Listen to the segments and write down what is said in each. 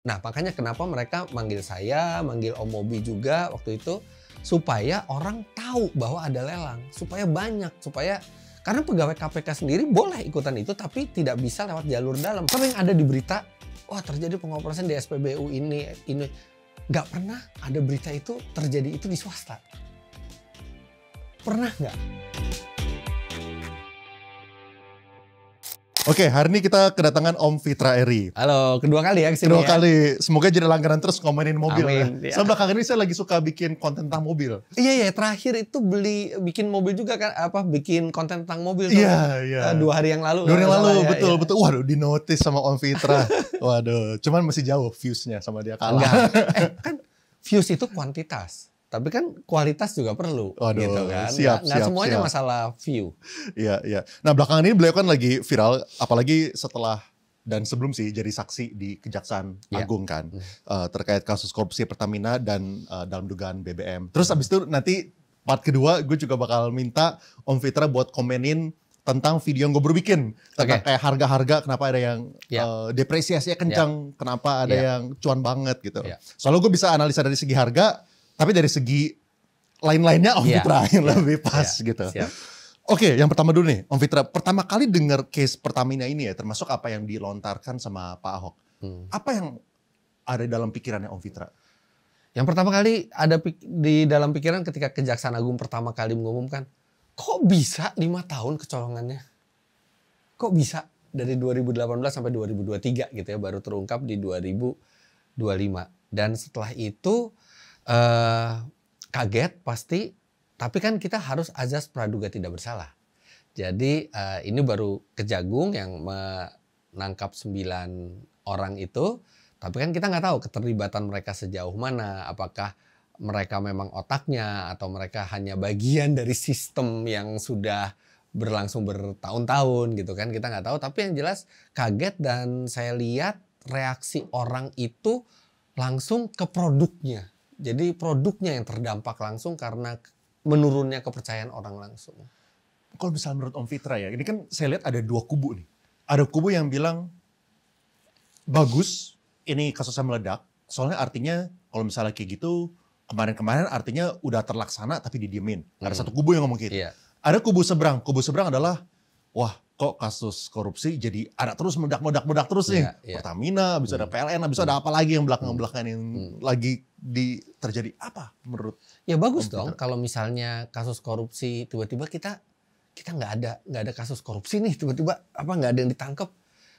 Nah, makanya kenapa mereka manggil saya, manggil Om Mobi juga waktu itu, supaya orang tahu bahwa ada lelang, supaya banyak, karena pegawai KPK sendiri boleh ikutan itu, tapi tidak bisa lewat jalur dalam. Tapi yang ada di berita, wah terjadi pengoperasan di SPBU ini. Nggak pernah ada berita itu terjadi itu di swasta. Pernah nggak? Oke, hari ini kita kedatangan Om Fitra Eri. Halo, kedua kali ya kesini. Kedua kali, semoga jadi langganan terus ngomongin mobil. Amin, ya. Soalnya belakangan ini saya lagi suka bikin konten tentang mobil. Iya, terakhir itu bikin mobil juga kan, bikin konten tentang mobil. Iya. 2 hari yang lalu. 2 hari yang lalu, ya, betul. ya. Betul. Waduh, di notice sama Om Fitra. Waduh, cuman masih jauh viewsnya sama dia kalah. Enggak, kan views itu kuantitas. Tapi kan kualitas juga perlu. Waduh, gitu kan. siap. Semuanya masalah view. Iya. Nah, belakangan ini beliau kan lagi viral, apalagi setelah dan sebelum sih jadi saksi di Kejaksaan Agung kan. Terkait kasus korupsi Pertamina dan dalam dugaan BBM. Terus abis itu nanti part kedua gue juga bakal minta Om Fitra buat komenin tentang video yang gue baru bikin. Tentang kayak harga-harga, kenapa ada yang depresiasinya kencang, kenapa ada yang cuan banget gitu. Soalnya gue bisa analisa dari segi harga, tapi dari segi lain-lainnya Om Fitra yang lebih pas gitu. Siap. Oke, yang pertama dulu nih, Om Fitra. Pertama kali dengar case Pertamina ini ya, termasuk apa yang dilontarkan sama Pak Ahok. Apa yang ada dalam pikirannya Om Fitra? Yang pertama kali ada di dalam pikiran ketika Kejaksaan Agung pertama kali mengumumkan, kok bisa 5 tahun kecolongannya? Kok bisa dari 2018 sampai 2023 gitu ya, baru terungkap di 2025. Dan setelah itu kaget pasti, tapi kan kita harus azas praduga tidak bersalah. Jadi ini baru Kejagung yang menangkap 9 orang itu, tapi kan kita nggak tahu keterlibatan mereka sejauh mana, apakah mereka memang otaknya atau mereka hanya bagian dari sistem yang sudah berlangsung bertahun-tahun gitu kan, kita nggak tahu. Tapi yang jelas kaget, dan saya lihat reaksi orang itu langsung ke produknya. Jadi produknya yang terdampak langsung karena menurunnya kepercayaan orang langsung. Kalau misalnya menurut Om Fitra ya, ini kan saya lihat ada 2 kubu nih. Ada kubu yang bilang, bagus ini kasusnya meledak, soalnya artinya kalau misalnya kayak gitu, kemarin-kemarin artinya udah terlaksana tapi didiemin. Ada satu kubu yang ngomong gitu. Ada kubu seberang adalah, wah kok kasus korupsi jadi ada terus meledak terus nih. Pertamina, bisa ada PLN, bisa ada apa lagi yang belakang-belakang yang lagi terjadi. Apa menurut? Ya bagus dong kalau misalnya kasus korupsi tiba-tiba kita nggak ada kasus korupsi nih, tiba-tiba nggak ada yang ditangkap.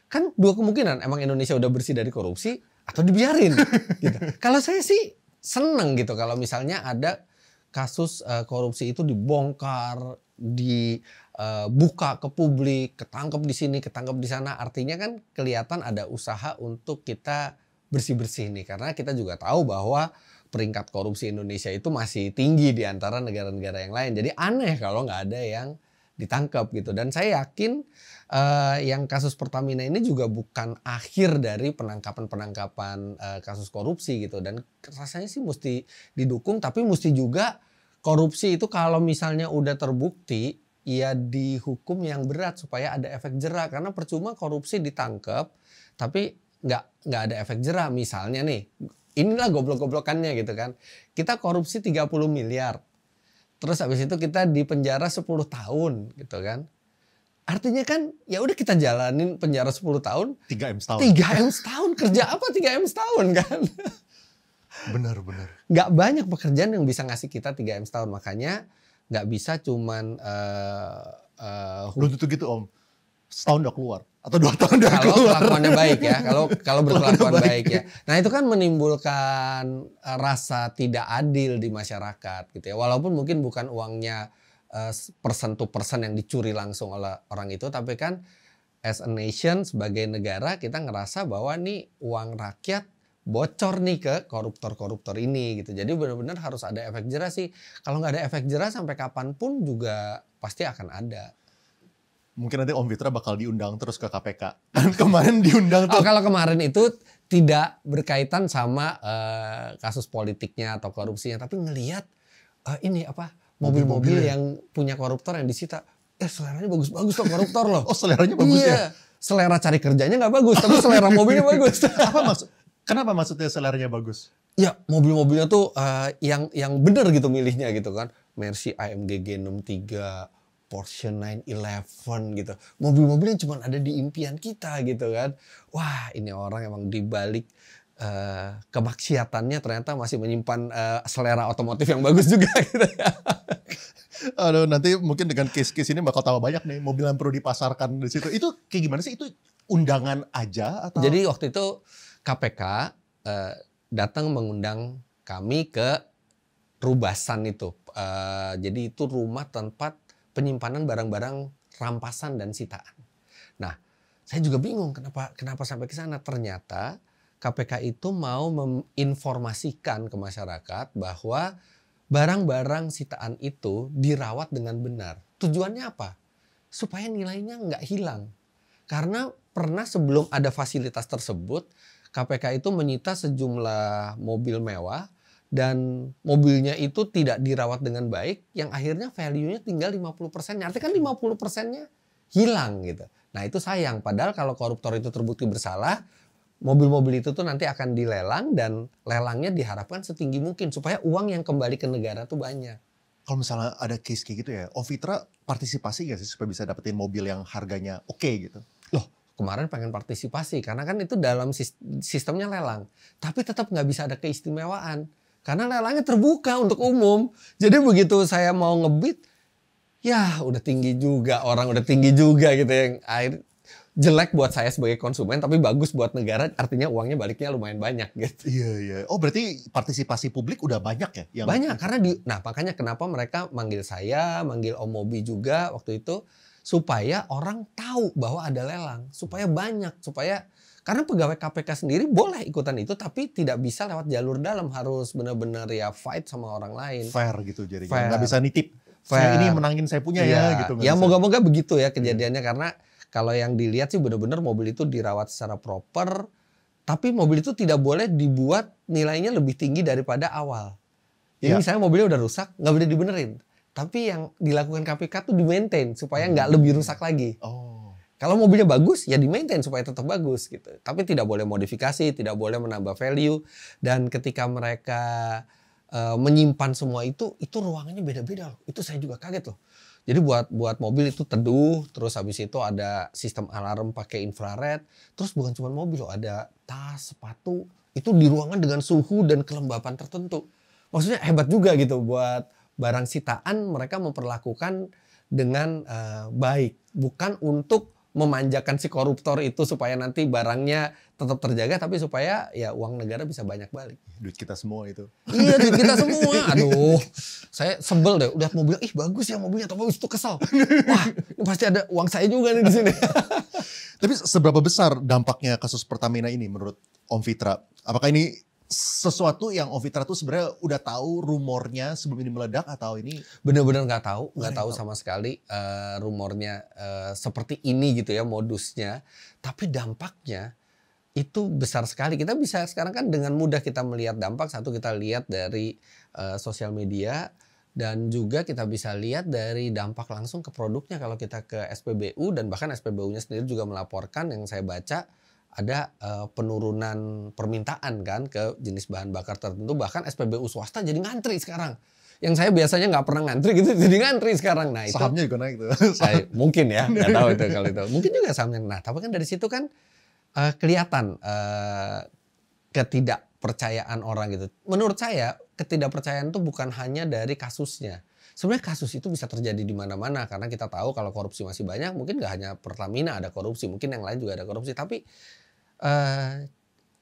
Kan 2 kemungkinan, emang Indonesia udah bersih dari korupsi atau dibiarin. Gitu. Kalau saya sih seneng gitu kalau misalnya ada kasus korupsi itu dibongkar, dibuka ke publik, ketangkep di sini, ketangkep di sana. Artinya kan kelihatan ada usaha untuk kita bersih-bersih nih. Karena kita juga tahu bahwa peringkat korupsi Indonesia itu masih tinggi di antara negara-negara yang lain. Jadi aneh kalau nggak ada yang ditangkap gitu. Dan saya yakin yang kasus Pertamina ini juga bukan akhir dari penangkapan kasus korupsi gitu. Dan rasanya sih mesti didukung, tapi mesti juga korupsi itu kalau misalnya udah terbukti, ya dihukum yang berat supaya ada efek jera. Karena percuma korupsi ditangkap, tapi nggak ada efek jera. Misalnya nih, inilah goblok-goblokannya gitu kan. Kita korupsi 30 miliar. Terus habis itu kita dipenjara 10 tahun gitu kan. Artinya kan ya udah kita jalanin penjara 10 tahun. 3M setahun. 3M setahun, kerja apa 3M setahun kan? Benar. Nggak banyak pekerjaan yang bisa ngasih kita 3M setahun. Makanya nggak bisa cuman belum tentu gitu Om. Setahun udah keluar atau 2 tahun udah keluar. Kalau kelakuannya baik ya, kalau berkelakuan baik ya. Nah itu kan menimbulkan rasa tidak adil di masyarakat gitu ya. Walaupun mungkin bukan uangnya persen to persen yang dicuri langsung oleh orang itu, tapi kan as a nation sebagai negara kita ngerasa bahwa nih uang rakyat bocor nih ke koruptor-koruptor ini gitu. Jadi benar-benar harus ada efek jera sih. Kalau nggak ada efek jera sampai kapanpun juga pasti akan ada. Mungkin nanti Om Fitra bakal diundang terus ke KPK. Kemarin diundang tuh. Kalau kemarin itu tidak berkaitan sama kasus politiknya atau korupsinya, tapi ngelihat mobil-mobil yang punya koruptor yang disita. Seleranya bagus-bagus loh koruptor loh. Oh seleranya bagus ya? Selera cari kerjanya nggak bagus, tapi selera mobilnya bagus. Apa maksud? Kenapa maksudnya seleranya bagus? Ya mobil-mobilnya tuh yang bener gitu milihnya gitu kan. Mercy AMG G63, Porsche 911 gitu. Mobil-mobil yang cuma ada di impian kita gitu kan. Wah ini orang emang dibalik kemaksiatannya ternyata masih menyimpan selera otomotif yang bagus juga gitu ya. Aduh, nanti mungkin dengan case-case ini bakal tambah banyak nih mobil yang perlu dipasarkan di situ. Itu kayak gimana sih? Itu undangan aja atau? Jadi waktu itu KPK datang mengundang kami ke Rubasan itu. Jadi itu rumah tempat penyimpanan barang-barang rampasan dan sitaan. Nah, saya juga bingung kenapa sampai ke sana. Ternyata KPK itu mau menginformasikan ke masyarakat bahwa barang-barang sitaan itu dirawat dengan benar. Tujuannya apa? Supaya nilainya nggak hilang. Karena pernah sebelum ada fasilitas tersebut, KPK itu menyita sejumlah mobil mewah dan mobilnya itu tidak dirawat dengan baik, yang akhirnya value-nya tinggal 50%. Artinya kan 50%-nya hilang gitu. Nah itu sayang, padahal kalau koruptor itu terbukti bersalah, mobil-mobil itu tuh nanti akan dilelang dan lelangnya diharapkan setinggi mungkin supaya uang yang kembali ke negara tuh banyak. Kalau misalnya ada case kayak gitu ya, Ovitra partisipasi gak sih supaya bisa dapetin mobil yang harganya oke gitu? Loh, kemarin pengen partisipasi karena kan itu dalam sistemnya lelang. Tapi tetap nggak bisa ada keistimewaan. Karena lelangnya terbuka untuk umum. Jadi begitu saya mau ngebid, ya udah tinggi juga, orang udah tinggi juga gitu yang air. Jelek buat saya sebagai konsumen tapi bagus buat negara, artinya uangnya baliknya lumayan banyak gitu. Iya, iya. Oh berarti partisipasi publik udah banyak ya? Banyak karena nah makanya kenapa mereka manggil saya, manggil Om Mobi juga waktu itu supaya orang tahu bahwa ada lelang, supaya banyak, supaya karena pegawai KPK sendiri boleh ikutan itu tapi tidak bisa lewat jalur dalam, harus benar-benar ya fight sama orang lain. Fair gitu jadinya. Fair. Nggak bisa nitip. Fair. Saya ini menangin saya punya ya gitu. Ya moga-moga begitu ya kejadiannya karena kalau yang dilihat sih benar-benar mobil itu dirawat secara proper, tapi mobil itu tidak boleh dibuat nilainya lebih tinggi daripada awal. Jadi misalnya mobilnya udah rusak, nggak boleh dibenerin. Tapi yang dilakukan KPK tuh di-maintain supaya nggak lebih rusak lagi. Oh. Kalau mobilnya bagus, ya di-maintain supaya tetap bagus gitu. Tapi tidak boleh modifikasi, tidak boleh menambah value. Dan ketika mereka menyimpan semua itu ruangannya beda-beda loh. Itu saya juga kaget loh. Jadi buat mobil itu teduh, terus habis itu ada sistem alarm pakai infrared, terus bukan cuma mobil loh, ada tas, sepatu, itu di ruangan dengan suhu dan kelembapan tertentu. Maksudnya hebat juga gitu buat barang sitaan mereka memperlakukan dengan baik, bukan untuk memanjakan si koruptor itu supaya nanti barangnya tetap terjaga tapi supaya ya uang negara bisa banyak balik. Duit kita semua itu. Iya duit kita semua. Aduh, saya sebel deh. Udah mobil, ih bagus ya mobilnya, tapi itu kesel. Wah, ini pasti ada uang saya juga nih di sini. Tapi seberapa besar dampaknya kasus Pertamina ini menurut Om Fitra? Apakah ini sesuatu yang Om Fitra tuh sebenarnya udah tahu rumornya sebelum ini meledak atau ini? Bener-bener nggak tahu sama sekali rumornya seperti ini gitu ya modusnya. Tapi dampaknya itu besar sekali. Kita bisa sekarang kan dengan mudah kita melihat dampak. Satu kita lihat dari sosial media dan juga kita bisa lihat dari dampak langsung ke produknya kalau kita ke SPBU dan bahkan SPBU-nya sendiri juga melaporkan yang saya baca ada penurunan permintaan kan ke jenis bahan bakar tertentu, bahkan SPBU swasta jadi ngantri sekarang. Yang saya biasanya nggak pernah ngantri gitu jadi ngantri sekarang. Nah itu sahamnya juga naik tuh. Mungkin ya, nggak tahu itu kalau itu. Mungkin juga sahamnya. Nah tapi kan dari situ kan kelihatan ketidakpercayaan orang gitu. Menurut saya ketidakpercayaan itu bukan hanya dari kasusnya. Sebenarnya kasus itu bisa terjadi di mana-mana karena kita tahu kalau korupsi masih banyak, mungkin nggak hanya Pertamina ada korupsi, mungkin yang lain juga ada korupsi. Tapi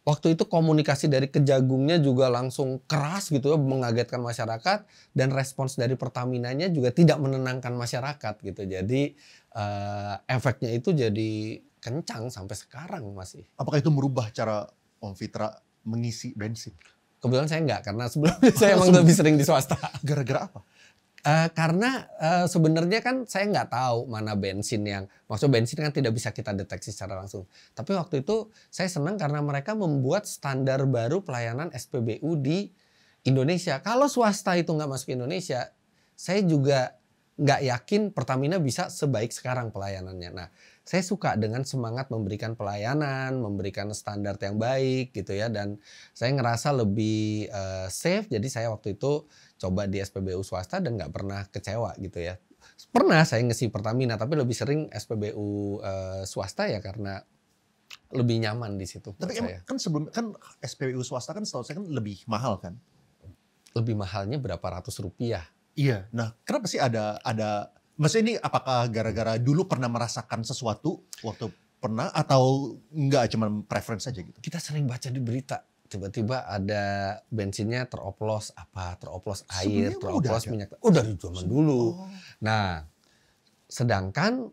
waktu itu komunikasi dari Kejagungnya juga langsung keras gitu ya, mengagetkan masyarakat dan respons dari Pertaminanya juga tidak menenangkan masyarakat gitu. Jadi efeknya itu jadi kencang sampai sekarang masih. Apakah itu merubah cara Om Fitra mengisi bensin? Kebetulan saya enggak karena sebelumnya saya emang lebih sering di swasta. Gara-gara apa? Karena sebenarnya kan saya nggak tahu mana bensin yang, maksudnya bensin kan tidak bisa kita deteksi secara langsung. Tapi waktu itu saya senang karena mereka membuat standar baru pelayanan SPBU di Indonesia. Kalau swasta itu nggak masuk ke Indonesia, saya juga nggak yakin Pertamina bisa sebaik sekarang pelayanannya. Nah, saya suka dengan semangat memberikan pelayanan, memberikan standar yang baik gitu ya, dan saya ngerasa lebih safe. Jadi saya waktu itu coba di SPBU swasta dan nggak pernah kecewa gitu ya. Pernah saya ngisi Pertamina, tapi lebih sering SPBU swasta ya karena lebih nyaman di situ. Tapi kan sebelum kan SPBU swasta kan setahu saya kan lebih mahal kan? Lebih mahalnya berapa ratus rupiah. Iya. Nah, kenapa sih ada maksudnya ini apakah gara-gara dulu pernah merasakan sesuatu waktu pernah atau enggak cuman preference aja gitu? Kita sering baca di berita, tiba-tiba ada bensinnya teroplos air, teroplos minyak. Oh, dari zaman dulu. Nah, sedangkan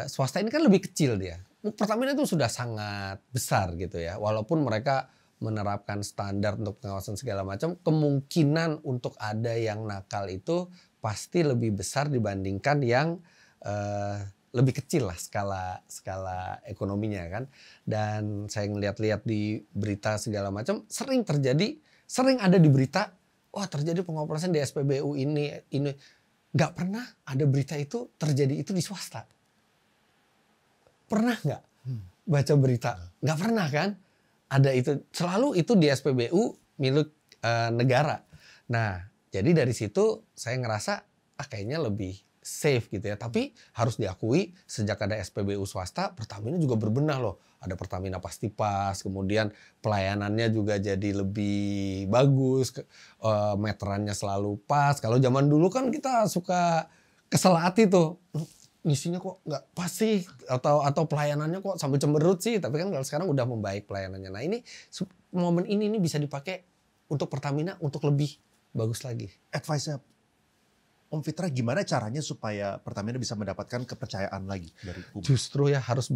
swasta ini kan lebih kecil dia. Pertamina itu sudah sangat besar gitu ya. Walaupun mereka menerapkan standar untuk pengawasan segala macam, kemungkinan untuk ada yang nakal itu pasti lebih besar dibandingkan yang lebih kecil lah skala ekonominya kan. Dan saya ngeliat-liat di berita segala macam, sering ada di berita, wah terjadi pengoplosan di SPBU ini. Nggak pernah ada berita itu terjadi itu di swasta. Pernah nggak baca berita? Nggak pernah kan? Ada itu, selalu itu di SPBU milik negara. Nah, jadi dari situ saya ngerasa kayaknya lebih safe gitu ya. Tapi harus diakui sejak ada SPBU swasta, Pertamina juga berbenah loh. Ada Pertamina Pasti Pas, kemudian pelayanannya juga jadi lebih bagus, meterannya selalu pas. Kalau zaman dulu kan kita suka kesel hati tuh. Ngisinya kok nggak pas sih, atau pelayanannya kok sambil cemberut sih. Tapi kan kalau sekarang udah membaik pelayanannya. Nah ini momen ini bisa dipakai untuk Pertamina untuk lebih bagus lagi. Advice-nya Om Fitra gimana caranya supaya Pertamina bisa mendapatkan kepercayaan lagi dari publik? Justru ya harus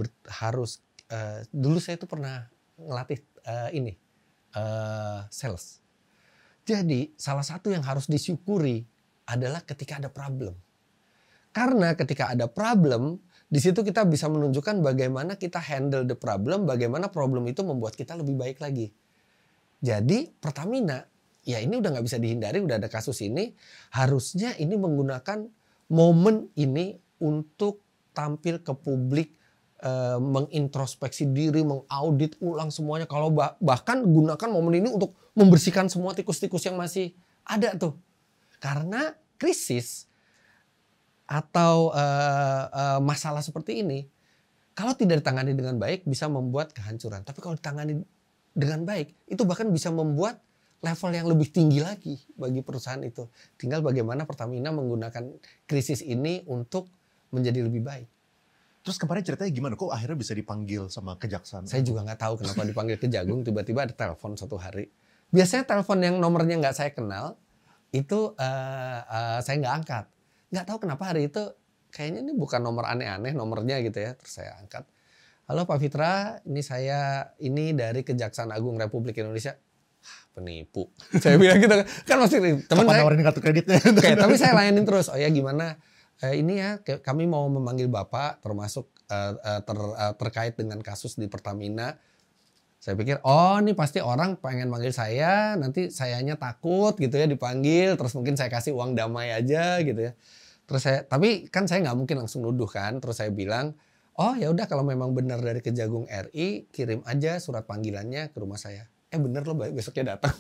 dulu saya itu pernah ngelatih sales. Jadi salah satu yang harus disyukuri adalah ketika ada problem. Karena ketika ada problem, di situ kita bisa menunjukkan bagaimana kita handle the problem, bagaimana problem itu membuat kita lebih baik lagi. Jadi Pertamina, ya ini udah nggak bisa dihindari, udah ada kasus ini, harusnya ini menggunakan momen ini untuk tampil ke publik, mengintrospeksi diri, mengaudit ulang semuanya. Kalau bahkan gunakan momen ini untuk membersihkan semua tikus-tikus yang masih ada tuh. Karena krisis atau masalah seperti ini, kalau tidak ditangani dengan baik bisa membuat kehancuran. Tapi kalau ditangani dengan baik, itu bahkan bisa membuat level yang lebih tinggi lagi bagi perusahaan itu. Tinggal bagaimana Pertamina menggunakan krisis ini untuk menjadi lebih baik. Terus kemarin ceritanya gimana? Kok akhirnya bisa dipanggil sama kejaksaan? Saya juga nggak tahu kenapa dipanggil Kejagung. Tiba-tiba ada telepon suatu hari. Biasanya telepon yang nomornya nggak saya kenal, itu saya nggak angkat. Nggak tahu kenapa hari itu kayaknya ini bukan nomor aneh-aneh nomornya gitu ya. Terus saya angkat. Halo Pak Fitra, ini saya dari Kejaksaan Agung Republik Indonesia. Penipu. Saya bilang gitu kan masih teman saya nawarin kartu kreditnya. Oke, tapi saya layanin terus. Oh ya gimana? Ini ya kami mau memanggil Bapak termasuk terkait dengan kasus di Pertamina. Saya pikir, oh ini pasti orang pengen manggil saya, nanti sayanya takut gitu ya dipanggil, terus mungkin saya kasih uang damai aja gitu ya. Terus tapi kan saya nggak mungkin langsung nuduh kan, terus saya bilang, oh ya udah kalau memang benar dari Kejagung RI, kirim aja surat panggilannya ke rumah saya. Bener loh, besoknya datang.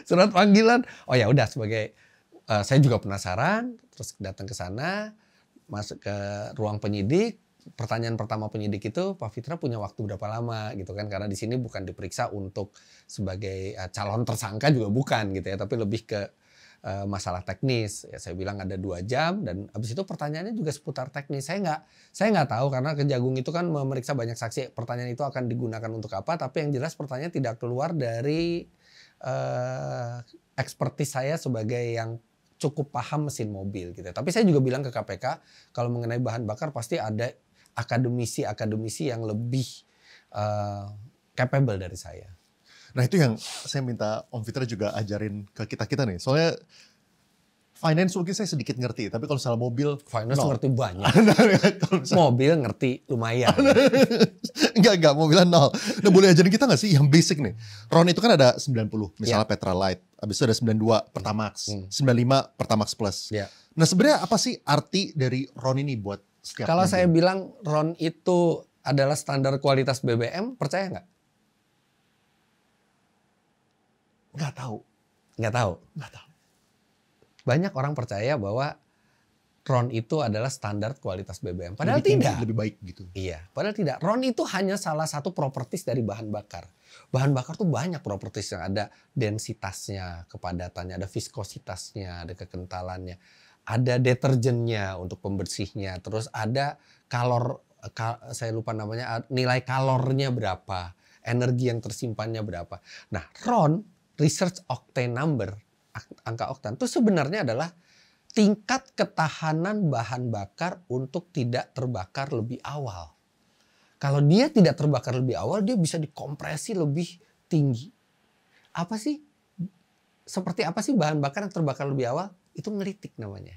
Surat panggilan, oh ya udah sebagai, saya juga penasaran, terus datang ke sana, masuk ke ruang penyidik. Pertanyaan pertama penyidik itu, Pak Fitra punya waktu berapa lama gitu kan, karena di sini bukan diperiksa untuk sebagai calon tersangka juga bukan gitu ya, tapi lebih ke masalah teknis. Ya saya bilang ada 2 jam dan habis itu pertanyaannya juga seputar teknis. Saya nggak tahu karena Kejagung itu kan memeriksa banyak saksi. Pertanyaan itu akan digunakan untuk apa? Tapi yang jelas pertanyaan tidak keluar dari ekspertis saya sebagai yang cukup paham mesin mobil gitu. Tapi saya juga bilang ke KPK kalau mengenai bahan bakar pasti ada akademisi yang lebih capable dari saya. Nah itu yang saya minta Om Fitra juga ajarin ke kita-kita nih. Soalnya finance mungkin saya sedikit ngerti, tapi kalau soal mobil finance ngerti banyak. Mobil ngerti lumayan. Enggak, mobilnya nol. Nah boleh ajarin kita gak sih yang basic nih? RON itu kan ada 90, misalnya Petralite. Habis itu ada 92 Pertamax, 95 Pertamax Plus. Yeah. Nah sebenarnya apa sih arti dari RON ini buat setiap Kalau mobil? saya bilang RON itu adalah standar kualitas BBM, percaya nggak? Nggak tahu. Nggak tahu. Nggak tahu. Banyak orang percaya bahwa RON itu adalah standar kualitas BBM. Padahal Lebih tinggi, tidak. lebih baik gitu. Iya, padahal tidak. RON itu hanya salah satu propertis dari bahan bakar. Bahan bakar tuh banyak propertis yang ada densitasnya, kepadatannya, ada viskositasnya, ada kekentalannya, ada deterjennya untuk pembersihnya, terus ada saya lupa namanya, nilai kalornya berapa, energi yang tersimpannya berapa. Nah, RON, Research Octane Number, angka oktan itu sebenarnya adalah tingkat ketahanan bahan bakar untuk tidak terbakar lebih awal. Kalau dia tidak terbakar lebih awal, dia bisa dikompresi lebih tinggi. Apa sih? Seperti apa sih bahan bakar yang terbakar lebih awal? Itu ngelitik namanya.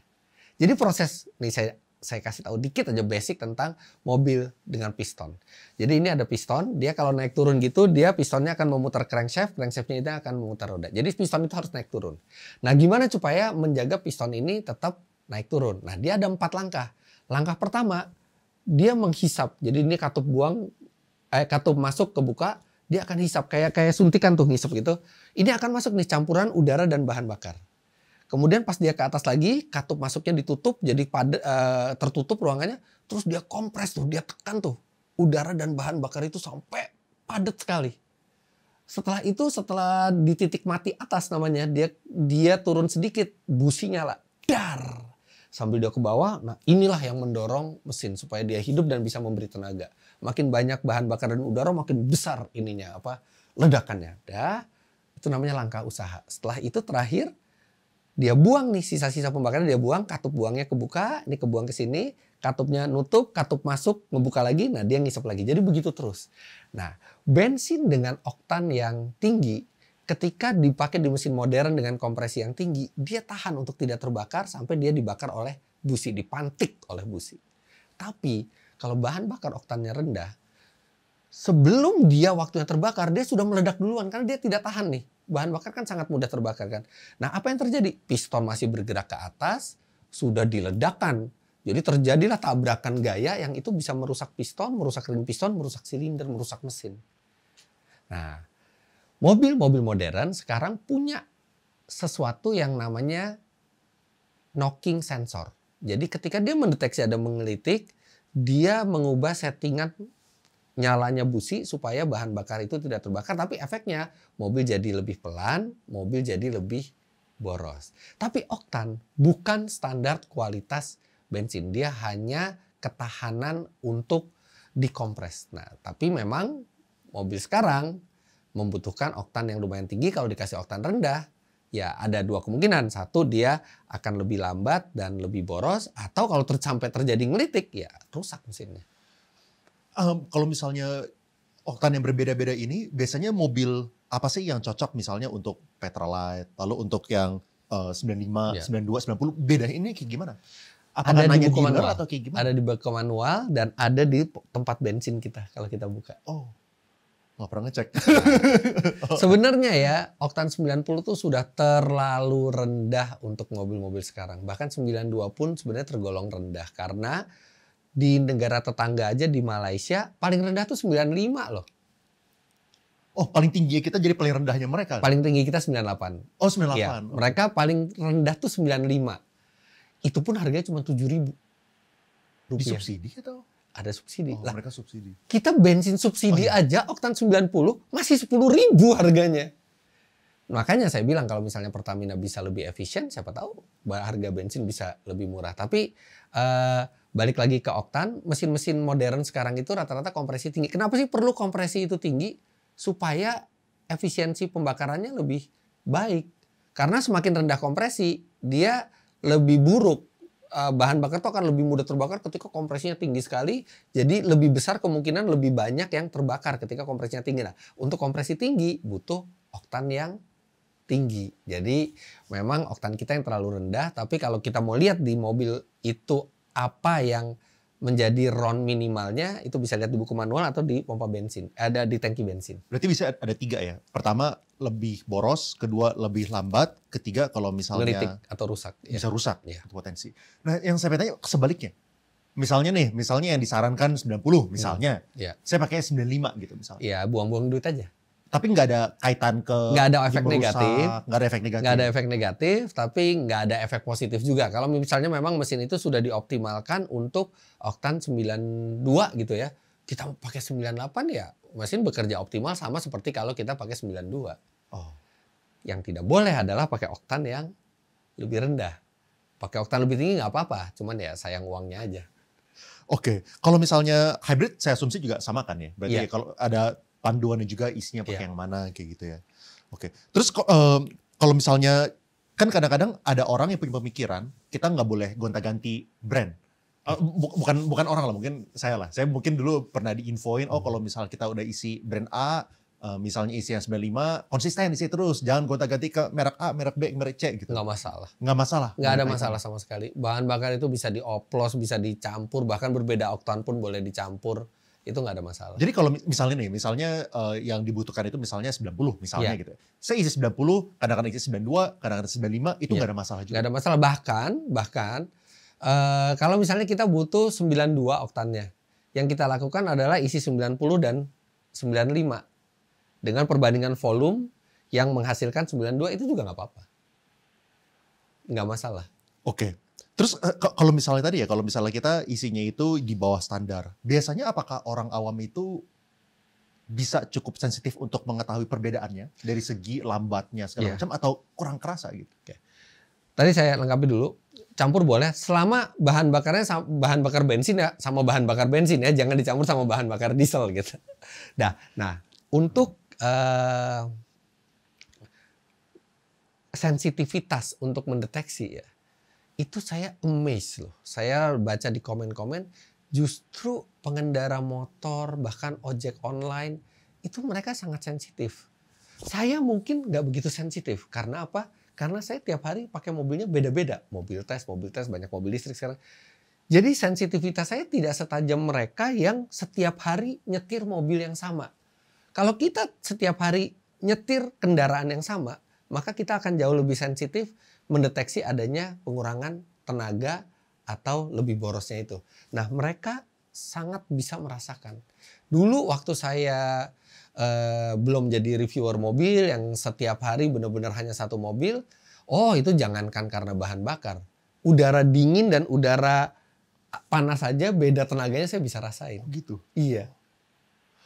Jadi proses, nih saya kasih tahu dikit aja basic tentang mobil dengan piston. Jadi ini ada piston, dia kalau naik turun gitu, dia pistonnya akan memutar crankshaft, crankshaftnya itu akan memutar roda. Jadi piston itu harus naik turun. Nah, gimana supaya menjaga piston ini tetap naik turun? Nah, dia ada 4 langkah. Langkah pertama, dia menghisap. Jadi ini katup masuk kebuka, dia akan hisap kayak suntikan tuh ngisap gitu. Ini akan masuk nih campuran udara dan bahan bakar. Kemudian pas dia ke atas lagi, katup masuknya ditutup, jadi tertutup ruangannya. Terus dia kompres tuh, dia tekan tuh udara dan bahan bakar itu sampai padat sekali. Setelah itu, setelah di titik mati atas namanya, dia turun sedikit, busi nyala, dar. Sambil dia ke bawah, nah inilah yang mendorong mesin supaya dia hidup dan bisa memberi tenaga. Makin banyak bahan bakar dan udara, makin besar ininya ledakannya. Itu namanya langkah usaha. Setelah itu terakhir, dia buang nih sisa-sisa pembakaran, dia buang, katup buangnya kebuka, ini kebuang ke sini, katupnya nutup, katup masuk, ngebuka lagi, nah dia ngisap lagi. Jadi begitu terus. Nah, bensin dengan oktan yang tinggi, ketika dipakai di mesin modern dengan kompresi yang tinggi, dia tahan untuk tidak terbakar sampai dia dibakar oleh busi, dipantik oleh busi. Tapi kalau bahan bakar oktannya rendah, sebelum dia waktunya terbakar, dia sudah meledak duluan karena dia tidak tahan nih. Bahan bakar kan sangat mudah terbakar kan. Nah, apa yang terjadi? Piston masih bergerak ke atas, sudah diledakkan. Jadi terjadilah tabrakan gaya yang itu bisa merusak piston, merusak ring piston, merusak silinder, merusak mesin. Nah, mobil-mobil modern sekarang punya sesuatu yang namanya knocking sensor. Jadi ketika dia mendeteksi ada menggelitik, dia mengubah settingan nyalanya busi supaya bahan bakar itu tidak terbakar, tapi efeknya mobil jadi lebih pelan, mobil jadi lebih boros. Tapi oktan bukan standar kualitas bensin, dia hanya ketahanan untuk dikompres. Nah, tapi memang mobil sekarang membutuhkan oktan yang lumayan tinggi. Kalau dikasih oktan rendah, ya ada 2 kemungkinan. Satu, dia akan lebih lambat dan lebih boros, atau kalau sampai terjadi ngelitik, ya rusak mesinnya. Kalau misalnya oktan yang berbeda-beda ini, biasanya mobil apa sih yang cocok misalnya untuk Petrolite, lalu untuk yang 95, 92, 90, beda ini kayak gimana? Apakah Ada di nanya buku dealer manual, atau kayak gimana? ada di buku manual dan ada di tempat bensin kita kalau kita buka. Oh, nggak pernah ngecek. Sebenarnya ya, oktan 90 tuh sudah terlalu rendah untuk mobil-mobil sekarang. Bahkan 92 pun sebenarnya tergolong rendah karena di negara tetangga aja di Malaysia paling rendah tuh 95 loh. Oh, paling tinggi kita jadi paling rendahnya mereka. Paling tinggi kita 98. Oh, 98. Ya, mereka paling rendah tuh 95. Itu pun harganya cuma 7.000 rupiah. Disubsidi atau? Ada subsidi. Oh, Lah, mereka subsidi. kita bensin subsidi aja oktan 90 masih 10.000 harganya. Makanya saya bilang kalau misalnya Pertamina bisa lebih efisien, siapa tahu harga bensin bisa lebih murah. Tapi balik lagi ke oktan, mesin-mesin modern sekarang itu rata-rata kompresi tinggi. Kenapa sih perlu kompresi itu tinggi? Supaya efisiensi pembakarannya lebih baik. Karena semakin rendah kompresi, dia lebih buruk. Bahan bakar itu akan lebih mudah terbakar ketika kompresinya tinggi sekali. Jadi lebih besar kemungkinan lebih banyak yang terbakar ketika kompresinya tinggi. Nah, untuk kompresi tinggi butuh oktan yang tinggi. Jadi memang oktan kita yang terlalu rendah. Tapi kalau kita mau lihat di mobil itu apa yang menjadi RON minimalnya, itu bisa lihat di buku manual atau di pompa bensin. Ada di tangki bensin. Berarti bisa ada 3 ya. Pertama lebih boros, kedua lebih lambat, ketiga kalau misalnya ngelitik atau rusak. Bisa rusak ya. potensi. Nah, yang saya tanya sebaliknya. misalnya nih, misalnya yang disarankan 90 misalnya. Iya. Saya pakai 95 gitu misalnya. Iya, buang-buang duit aja. Tapi nggak ada kaitan ke Nggak ada efek merusak, negatif. nggak ada efek negatif. Nggak ada efek negatif, tapi nggak ada efek positif juga. Kalau misalnya memang mesin itu sudah dioptimalkan untuk oktan 92 gitu ya. Kita pakai 98 ya, mesin bekerja optimal sama seperti kalau kita pakai 92. Oh. Yang tidak boleh adalah pakai oktan yang lebih rendah. Pakai oktan lebih tinggi nggak apa-apa, cuman ya sayang uangnya aja. Oke, kalau misalnya hybrid saya asumsi juga sama kan ya? Berarti Iya. kalau ada panduannya juga isinya pakai Iya. yang mana kayak gitu ya. Oke, terus kalau misalnya kan kadang-kadang ada orang yang punya pemikiran kita nggak boleh gonta-ganti brand. Bukan orang lah, mungkin saya lah. Saya mungkin dulu pernah diinfoin, kalau misal kita udah isi brand A, misalnya isi yang 95, konsisten isi terus. Jangan gonta-ganti ke merek A, merek B, merek C gitu. Nggak masalah. Nggak masalah? Nggak ada masalah sama sekali. Bahan bakar itu bisa dioplos, bisa dicampur, bahkan berbeda oktan pun boleh dicampur. Itu nggak ada masalah. Jadi kalau misalnya yang dibutuhkan itu misalnya 90 misalnya gitu. Saya isi 90, kadang-kadang isi 92, kadang-kadang 95, itu nggak ada masalah juga. Nggak ada masalah. Bahkan kalau misalnya kita butuh 92 oktannya, yang kita lakukan adalah isi 90 dan 95. Dengan perbandingan volume yang menghasilkan 92 itu juga nggak apa-apa. Nggak masalah. Oke. Terus kalau misalnya tadi ya, kalau misalnya kita isinya itu di bawah standar, biasanya apakah orang awam itu bisa cukup sensitif untuk mengetahui perbedaannya dari segi lambatnya segala macam atau kurang kerasa gitu? Oke. Tadi saya lengkapi dulu. Campur boleh selama bahan bakarnya bahan bakar bensin ya sama bahan bakar bensin ya, jangan dicampur sama bahan bakar diesel gitu. Nah, untuk sensitivitas untuk mendeteksi ya, itu saya amazed loh. Saya baca di komen-komen justru pengendara motor bahkan ojek online itu mereka sangat sensitif. Saya mungkin nggak begitu sensitif karena apa? Karena saya tiap hari pakai mobilnya beda-beda. Mobil tes, banyak mobil listrik sekarang. Jadi sensitivitas saya tidak setajam mereka yang setiap hari nyetir mobil yang sama. Kalau kita setiap hari nyetir kendaraan yang sama, maka kita akan jauh lebih sensitif mendeteksi adanya pengurangan tenaga atau lebih borosnya itu. Nah, mereka sangat bisa merasakan. Dulu waktu saya belum jadi reviewer mobil yang setiap hari benar-benar hanya satu mobil, itu jangankan karena bahan bakar. Udara dingin dan udara panas saja beda tenaganya saya bisa rasain. Gitu? Iya.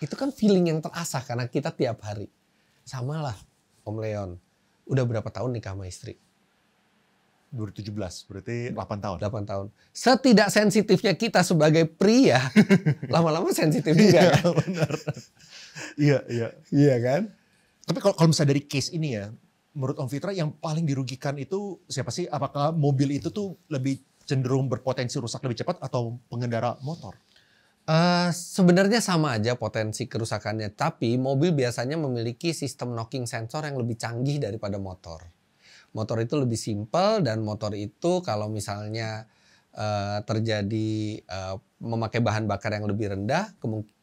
Itu kan feeling yang terasah karena kita tiap hari. Sama lah Om Leon. Udah berapa tahun nikah sama istri? 2017, berarti 8 tahun. 8 tahun. Setidak sensitifnya kita sebagai pria, lama-lama sensitif juga kan? Benar. Iya. Iya kan? Tapi kalau misalnya dari case ini ya, menurut Om Fitra yang paling dirugikan itu siapa sih? Apakah mobil itu tuh lebih cenderung berpotensi rusak lebih cepat atau pengendara motor? Sebenarnya sama aja potensi kerusakannya, tapi mobil biasanya memiliki sistem knocking sensor yang lebih canggih daripada motor. Motor itu lebih simpel dan motor itu kalau misalnya terjadi memakai bahan bakar yang lebih rendah,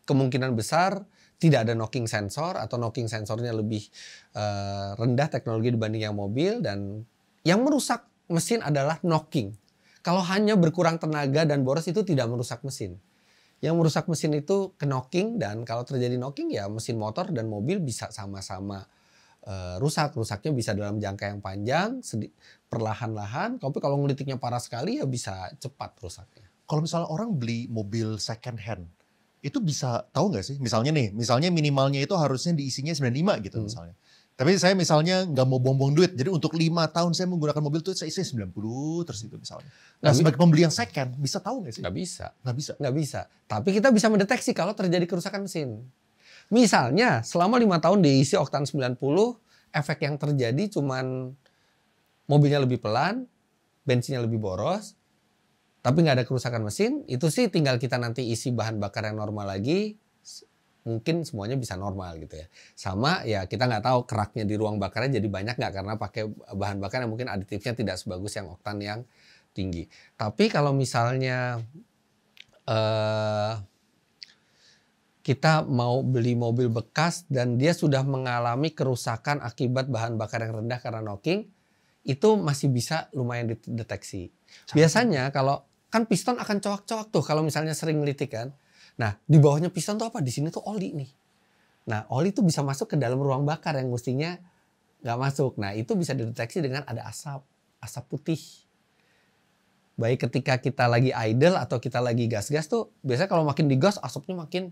kemungkinan besar tidak ada knocking sensor atau knocking sensornya lebih rendah teknologi dibanding yang mobil, dan yang merusak mesin adalah knocking. Kalau hanya berkurang tenaga dan boros itu tidak merusak mesin. Yang merusak mesin itu ke knocking, dan kalau terjadi knocking ya mesin motor dan mobil bisa sama-sama rusak. Rusaknya bisa dalam jangka yang panjang, perlahan-lahan. Tapi kalau ngelitiknya parah sekali ya bisa cepat rusaknya. Kalau misalnya orang beli mobil second hand, itu bisa tahu nggak sih? Misalnya minimalnya itu harusnya diisinya 95 gitu misalnya. Tapi saya misalnya nggak mau buang-buang duit, jadi untuk 5 tahun saya menggunakan mobil itu saya isi 90 terus itu misalnya. Nah, sebagai pembeli yang second, bisa tahu nggak sih? Nggak bisa. Tapi kita bisa mendeteksi kalau terjadi kerusakan mesin. Misalnya selama 5 tahun diisi oktan 90, efek yang terjadi cuman mobilnya lebih pelan, bensinnya lebih boros, tapi nggak ada kerusakan mesin, itu sih tinggal kita nanti isi bahan bakar yang normal lagi, mungkin semuanya bisa normal gitu ya. Sama ya kita nggak tahu keraknya di ruang bakarnya jadi banyak nggak karena pakai bahan bakar yang mungkin aditifnya tidak sebagus yang oktan yang tinggi. Tapi kalau misalnya kita mau beli mobil bekas dan dia sudah mengalami kerusakan akibat bahan bakar yang rendah karena knocking, itu masih bisa lumayan dideteksi. Biasanya kalau kan piston akan coak-coak tuh kalau misalnya sering ngelitik kan. Nah, di bawahnya piston tuh apa? Di sini tuh oli nih. Nah, oli tuh bisa masuk ke dalam ruang bakar yang mestinya nggak masuk. Nah, itu bisa dideteksi dengan ada asap putih. Baik ketika kita lagi idle atau kita lagi gas-gas tuh, biasanya kalau makin digas asapnya makin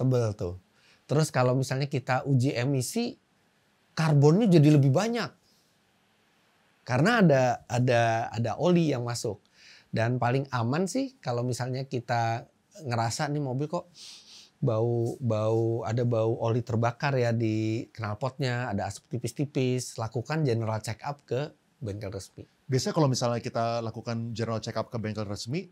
tebel tuh. Terus kalau misalnya kita uji emisi, karbonnya jadi lebih banyak. Karena ada oli yang masuk. Dan paling aman sih kalau misalnya kita ngerasa nih mobil kok ada bau oli terbakar ya di knalpotnya, ada asap tipis-tipis, lakukan general check up ke bengkel resmi. Biasanya kalau misalnya kita lakukan general check up ke bengkel resmi,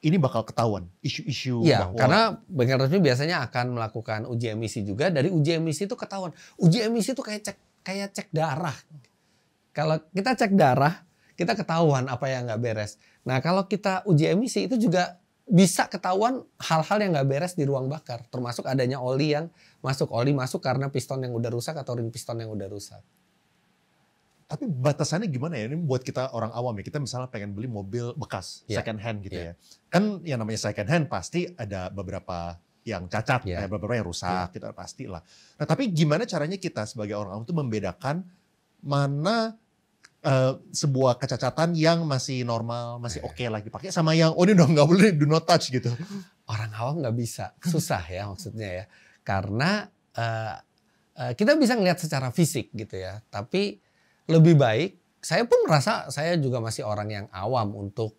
ini bakal ketahuan isu-isu Iya, bahwa karena bengkel resmi biasanya akan melakukan uji emisi juga. Dari uji emisi itu ketahuan. Uji emisi itu kayak cek darah. Kalau kita cek darah, kita ketahuan apa yang nggak beres. Nah, kalau kita uji emisi itu juga bisa ketahuan hal-hal yang nggak beres di ruang bakar, termasuk adanya oli yang masuk. Oli masuk karena piston yang udah rusak atau ring piston yang udah rusak. tapi batasannya gimana ya? Ini buat kita orang awam ya. Kita misalnya pengen beli mobil bekas, second hand gitu ya. Kan yang namanya second hand pasti ada beberapa yang cacat, ada beberapa yang rusak, kita pasti lah. Nah, tapi gimana caranya kita sebagai orang awam itu membedakan mana sebuah kecacatan yang masih normal, masih oke lah dipakai, sama yang ini udah nggak boleh, do not touch gitu. Orang awam nggak bisa, susah ya maksudnya ya. Karena kita bisa ngelihat secara fisik gitu ya. Tapi lebih baik, saya pun merasa saya juga masih orang yang awam untuk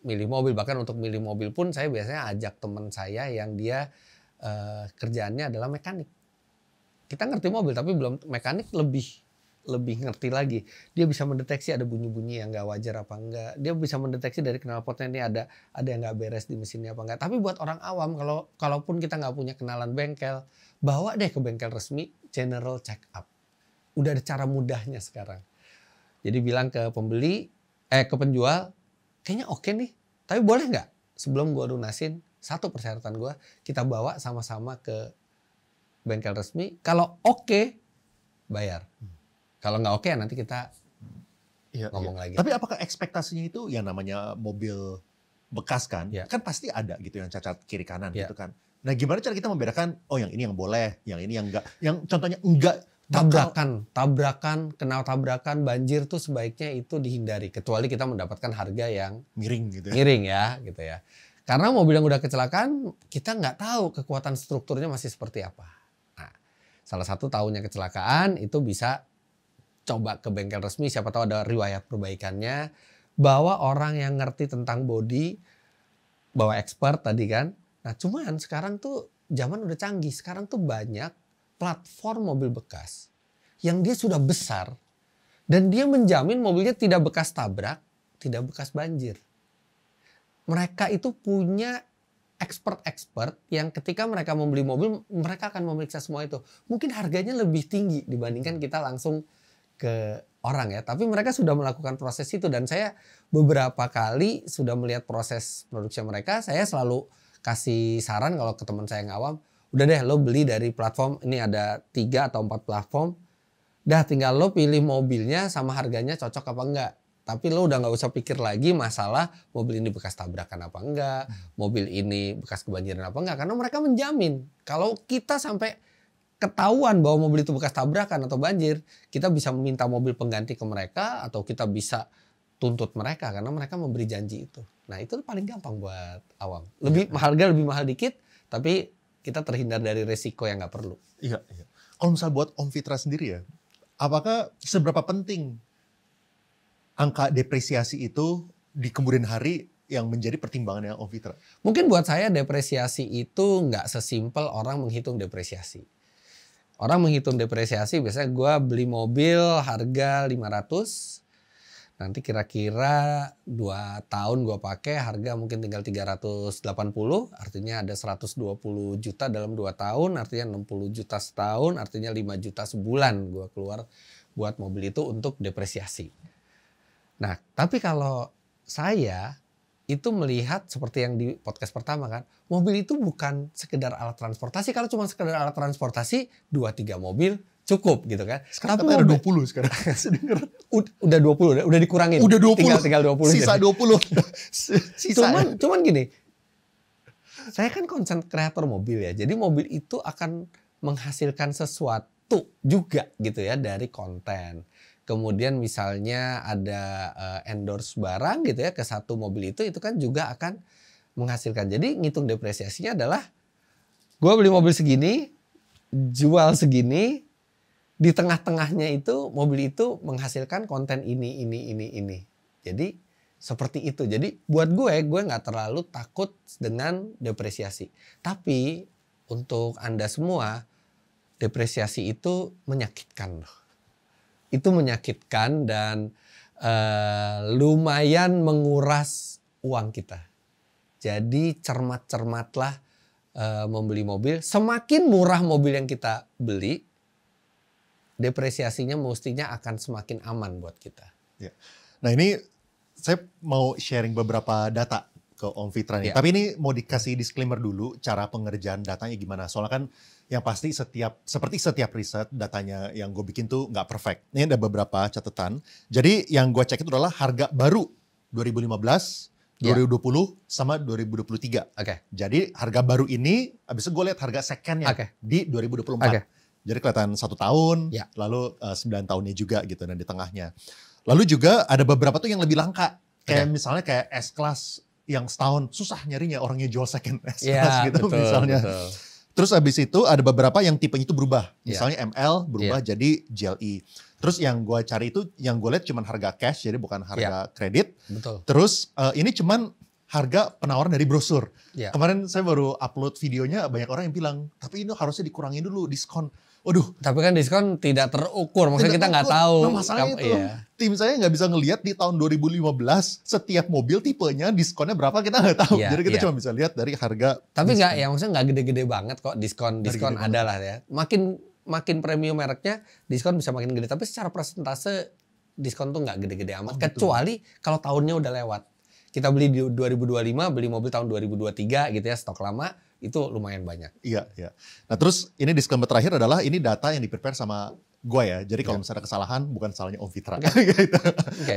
milih mobil. Bahkan untuk milih mobil pun saya biasanya ajak teman saya yang dia kerjaannya adalah mekanik. Kita ngerti mobil tapi belum mekanik, lebih ngerti lagi. Dia bisa mendeteksi ada bunyi-bunyi yang nggak wajar apa enggak. Dia bisa mendeteksi dari knalpotnya ini ada yang nggak beres di mesinnya apa enggak. Tapi buat orang awam, kalaupun kita nggak punya kenalan bengkel, bawa deh ke bengkel resmi general check up. Udah ada cara mudahnya sekarang. Jadi bilang ke penjual, kayaknya oke nih. Tapi boleh nggak sebelum gua lunasin, satu persyaratan gua, kita bawa sama-sama ke bengkel resmi. Kalau oke, bayar. Kalau nggak oke nanti kita ngomong lagi. Tapi apakah ekspektasinya itu yang namanya mobil bekas kan? Kan pasti ada gitu yang cacat kiri kanan gitu kan. Nah, gimana cara kita membedakan yang ini yang boleh, yang ini yang enggak. Yang contohnya enggak, tabrakan, kenal tabrakan, banjir tuh sebaiknya itu dihindari kecuali kita mendapatkan harga yang miring gitu ya. Miring ya gitu ya. Karena mobil yang udah kecelakaan kita nggak tahu kekuatan strukturnya masih seperti apa. Nah, salah satu tahunya kecelakaan itu bisa coba ke bengkel resmi, siapa tahu ada riwayat perbaikannya. Bawa orang yang ngerti tentang bodi, bawa expert tadi kan. Nah cuman sekarang tuh zaman udah canggih. Sekarang tuh banyak platform mobil bekas yang dia sudah besar. Dan dia menjamin mobilnya tidak bekas tabrak, tidak bekas banjir. Mereka itu punya expert yang ketika mereka membeli mobil, mereka akan memeriksa semua itu. Mungkin harganya lebih tinggi dibandingkan kita langsung ke orang ya, tapi mereka sudah melakukan proses itu dan saya beberapa kali sudah melihat proses produksi mereka. Saya selalu kasih saran kalau ke teman saya yang awam, udah deh lo beli dari platform ini, ada 3 atau 4 platform, dah tinggal lo pilih mobilnya sama harganya cocok apa enggak. Tapi lo udah nggak usah pikir lagi masalah mobil ini bekas tabrakan apa enggak, mobil ini bekas kebanjiran apa enggak, karena mereka menjamin kalau kita sampai ketahuan bahwa mobil itu bekas tabrakan atau banjir, kita bisa meminta mobil pengganti ke mereka atau kita bisa tuntut mereka karena mereka memberi janji itu. Nah itu paling gampang buat awam. Harga lebih mahal dikit, tapi kita terhindar dari resiko yang nggak perlu. Iya. Kalau misalnya buat Om Fitra sendiri ya, apakah seberapa penting angka depresiasi itu di kemudian hari yang menjadi pertimbangannya Om Fitra? Mungkin buat saya depresiasi itu nggak sesimpel orang menghitung depresiasi. Orang menghitung depresiasi biasanya gue beli mobil harga 500, nanti kira-kira 2 tahun gue pakai harga mungkin tinggal 380, artinya ada 120 juta dalam 2 tahun, artinya 60 juta setahun, artinya 5 juta sebulan gue keluar buat mobil itu untuk depresiasi. Nah tapi kalau saya itu melihat seperti yang di podcast pertama kan, mobil itu bukan sekedar alat transportasi. Kalau cuma sekedar alat transportasi, 2-3 mobil cukup gitu kan. Sekarang Tapi ada 20 sekarang. udah 20, udah dikurangin. Udah 20. Tinggal 20. Sisa jadi. 20. Sisa. Cuman gini. Saya kan konten kreator mobil ya. Jadi mobil itu akan menghasilkan sesuatu juga gitu ya dari konten. Kemudian misalnya ada endorse barang gitu ya ke satu mobil itu kan juga akan menghasilkan. Jadi ngitung depresiasinya adalah gue beli mobil segini, jual segini, di tengah-tengahnya itu mobil itu menghasilkan konten ini. Jadi seperti itu. Jadi buat gue nggak terlalu takut dengan depresiasi. Tapi untuk Anda semua, depresiasi itu menyakitkan loh. Itu menyakitkan dan lumayan menguras uang kita. Jadi cermat-cermatlah membeli mobil. Semakin murah mobil yang kita beli, depresiasinya mestinya akan semakin aman buat kita. Ya. Nah ini saya mau sharing beberapa data ke Om Fitra nih. Ya. Tapi ini mau dikasih disclaimer dulu cara pengerjaan datanya gimana. Soalnya kan yang pasti seperti setiap riset datanya yang gue bikin tuh nggak perfect. Ini ada beberapa catatan. Jadi yang gue cek itu adalah harga baru 2015, 2020 sama 2023. Oke. Jadi harga baru ini, abis itu gue lihat harga secondnya di 2024. Jadi kelihatan 1 tahun, lalu 9 tahunnya juga gitu dan di tengahnya. Lalu juga ada beberapa tuh yang lebih langka. Kayak misalnya kayak S-Class yang setahun susah nyarinya orangnya jual second S-Class gitu betul, misalnya. Betul. Terus abis itu ada beberapa yang tipenya itu berubah. Misalnya ML berubah jadi GLE. Terus yang gue cari itu, yang gue lihat cuman harga cash, jadi bukan harga kredit. Betul. Terus ini cuman harga penawaran dari brosur. Ya. Kemarin saya baru upload videonya, banyak orang yang bilang, tapi ini harusnya dikurangin dulu diskon. Waduh. Tapi kan diskon tidak terukur, maksudnya kita nggak tahu. Nah masalahnya itu, tim saya nggak bisa ngelihat di tahun 2015 setiap mobil tipenya diskonnya berapa kita nggak tahu. Jadi kita cuma bisa lihat dari harga. Tapi nggak, ya maksudnya nggak gede-gede banget kok diskon ada lah ya. Makin premium mereknya diskon bisa makin gede. Tapi secara persentase diskon tuh nggak gede-gede amat. Kecuali kalau tahunnya udah lewat. Kita beli di 2025, beli mobil tahun 2023 gitu ya, stok lama. Itu lumayan banyak. Iya. Nah terus ini disclaimer terakhir adalah ini data yang di-prepare sama gue ya. Jadi kalau misalnya kesalahan bukan salahnya Om Fitra.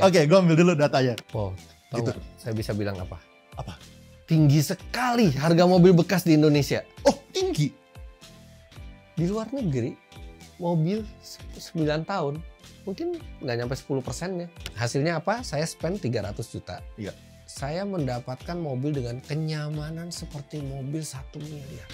Oke, gue ambil dulu datanya. Oh, gitu. Saya bisa bilang apa? Apa? Tinggi sekali harga mobil bekas di Indonesia. Oh, tinggi? Di luar negeri, mobil 9 tahun mungkin nggak nyampe 10%-nya. Hasilnya apa? Saya spend 300 juta. Iya. Saya mendapatkan mobil dengan kenyamanan seperti mobil 1 miliar.